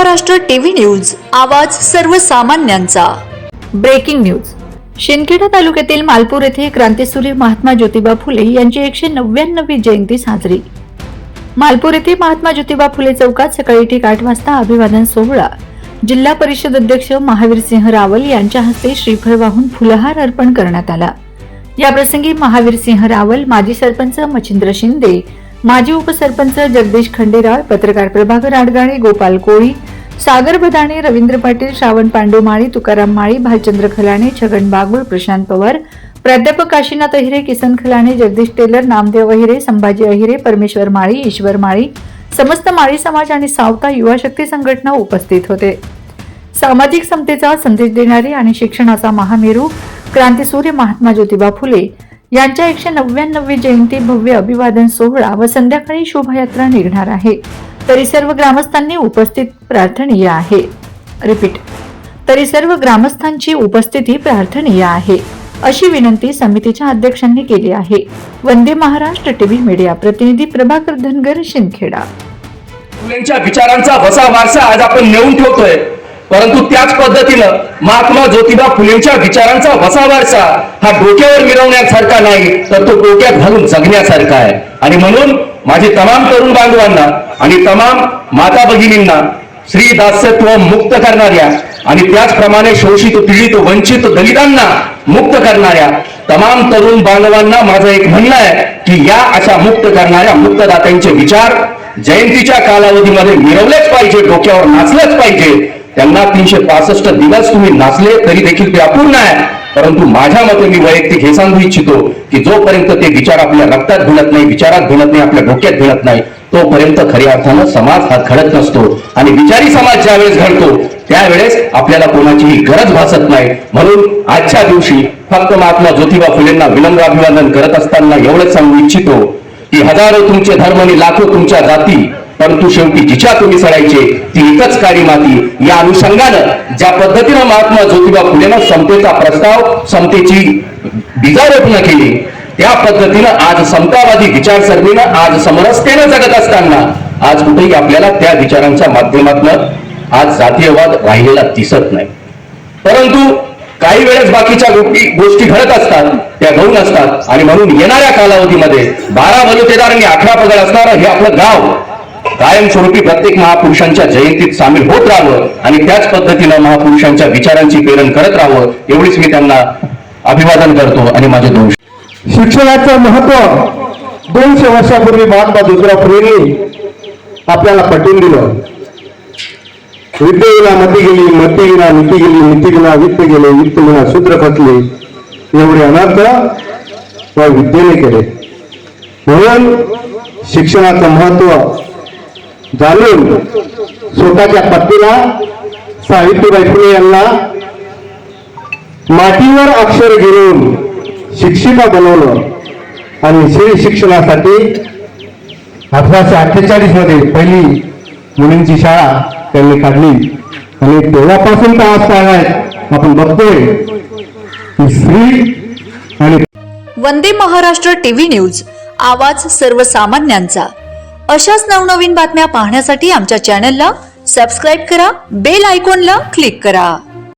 Maharashtra TV news, आवाज सर्वसामान्यांचा। Breaking news. Shindkheda तालुक्यातील मालपूर येथे क्रांतीसूर्य महात्मा ज्योतिबा फुले यांची 199वी जयंती साजरी। मालपूर येथे महात्मा ज्योतिबा फुले चौकात सकाळी ठीक 8 वाजता अभिवादन सोहळा जिल्हा परिषद अध्यक्ष महावीरसिंह रावल यांच्या हस्ते श्रीफळ वाहून फुलहार अर्पण करण्यात आला। या प्रसंगी महावीरसिंह रावल, माजी सरपंच मच्छिंद्र शिंदे, माजी उपसरपंच जगदीश खंडेराळ, पत्रकार प्रभाकर आडगाळे, गोपाल कोळी, सागर बदाणे, रवींद्र पाटील, श्रावण पांडू माळी, तुकाराम माळी, भालचंद्र खलाणे, छगन बागुल, प्रशांत पवार, प्राध्यापक काशीनाथ अहिरे, किसन खलाणे, जगदीश टेलर, नामदेव अहिरे, संभाजी अहिरे, परमेश्वर माळी, ईश्वर माळी, समस्त माळी समाज आणि सावता युवा शक्ती संघटना उपस्थित होते। सामाजिक समतेचा संदेश देणारे आणि शिक्षणाचा महामेरू क्रांतीसूर्य महात्मा ज्योतिबा फुले यांच्या 199वी जयंती भव्य अभिवादन सोहळा व संध्याकाळी शोभायात्रा निघणार आहे, तरी सर्व ग्रामस्थांनी उपस्थित प्रार्थनीय आहे। तरी सर्व ग्रामस्थांची उपस्थिती प्रार्थनीय आहे, अशी विनंती समितीच्या अध्यक्षांनी केली आहे। वंदे महाराष्ट्र टीव्ही मीडिया प्रतिनिधी प्रभाकर धनगर, शिंदखेडा। फुलेंच्या विचारांचा वसा वारसा आज आपण नेऊन ठेवतोय, परंतु त्याच पद्धतीनं महात्मा ज्योतिबा फुलेंच्या विचारांचा वसा वारसा हा डोक्यावर मिरवण्यासारखा नाही, तर तो डोक्यात घालून जगण्यासारखा आहे। आणि म्हणून माझे तमाम तरुण बांधवांना आणि तमाम माता भगिनींना श्री दास्यत्व मुक्त करणाऱ्या आणि त्याचप्रमाणे शोषित, पीडित, वंचित, दलितांना मुक्त करणाऱ्या तमाम तरुण बांधवांना माझं एक म्हणणं आहे की या अशा मुक्त करणाऱ्या मुक्तदात्यांचे विचार जयंतीच्या कालावधीमध्ये मिरवलेच पाहिजे, डोक्यावर नाचलेच पाहिजे। त्यांना 365 दिवस तुम्ही नाचले तरी देखील ते अपूर्ण आहे, परंतु माझ्या मते मी वैयक्तिक हे सांगू इच्छितो की जोपर्यंत ते विचार आपल्या रक्तात भिनत नाही, विचारात भिनत नाही, आपल्या डोक्यात भिनत नाही, तोपर्यंत खऱ्या अर्थानं समाज हा घडत नसतो। आणि विचारी समाज ज्यावेळेस घडतो त्यावेळेस आपल्याला कोणाचीही गरज भासत नाही। म्हणून आजच्या दिवशी फक्त महात्मा ज्योतिबा फुलेंना विनम्र अभिवादन करत असताना एवढंच सांगू इच्छितो की हजारो तुमचे धर्म आणि लाखो तुमच्या जाती, परंतु शेवटी जिच्या तुम्ही सडायचे ती एकच काळी माती। या अनुषंगानं ज्या पद्धतीनं महात्मा ज्योतिबा फुलेनं समतेचा प्रस्ताव, समतेची बीजारोपण केली, त्या पद्धतीनं आज समतावादी विचारसरणीनं आज समरसतेनं जगत असताना आज कुठेही आपल्याला त्या विचारांच्या माध्यमातून आज जातीयवाद राहिलेला दिसत नाही। परंतु काही वेळेस बाकीच्या गोष्टी घडत असतात, त्या घडून असतात। आणि म्हणून येणाऱ्या कालावधीमध्ये 12 बलुतेदार आणि 18 पगड असणारं हे आपलं गाव कायमस्वरूपी प्रत्येक महापुरुषांच्या जयंतीत सामील होत राहावं आणि त्याच पद्धतीनं महापुरुषांच्या विचारांची प्रेरण करत राहावं, एवढीच मी त्यांना अभिवादन करतो। आणि माझे दोष शिक्षणाचं महत्व 200 वर्षापूर्वी महात्मा ज्योतिबा फुलेंनी आपल्याला पटवून दिलं। विद्येविना मती गेली, मती विना नीती गेली, नीती विना वित्त गेले, वित्त विना सूत्र फसले, एवढे अनर्थ व विद्येने केले। म्हणून शिक्षणाचं महत्व जाणून स्वतःच्या पत्नीला सावित्रीबाई फुले यांना मातीवर अक्षर गिरवून शिक्षिका बनवलं आणि स्त्री शिक्षणासाठी 1848 मध्ये पहिली मुलींची शाळा त्यांनी काढली आणि तेव्हापासून तर आजपर्यंत आपण बघतोय की स्त्री आणि वंदे महाराष्ट्र टीव्ही न्यूज, आवाज सर्वसामान्यांचा। अशाच नवनवीन बातम्या पाहण्यासाठी आमच्या चॅनलला सबस्क्राईब करा, बेल आयकॉनला क्लिक करा।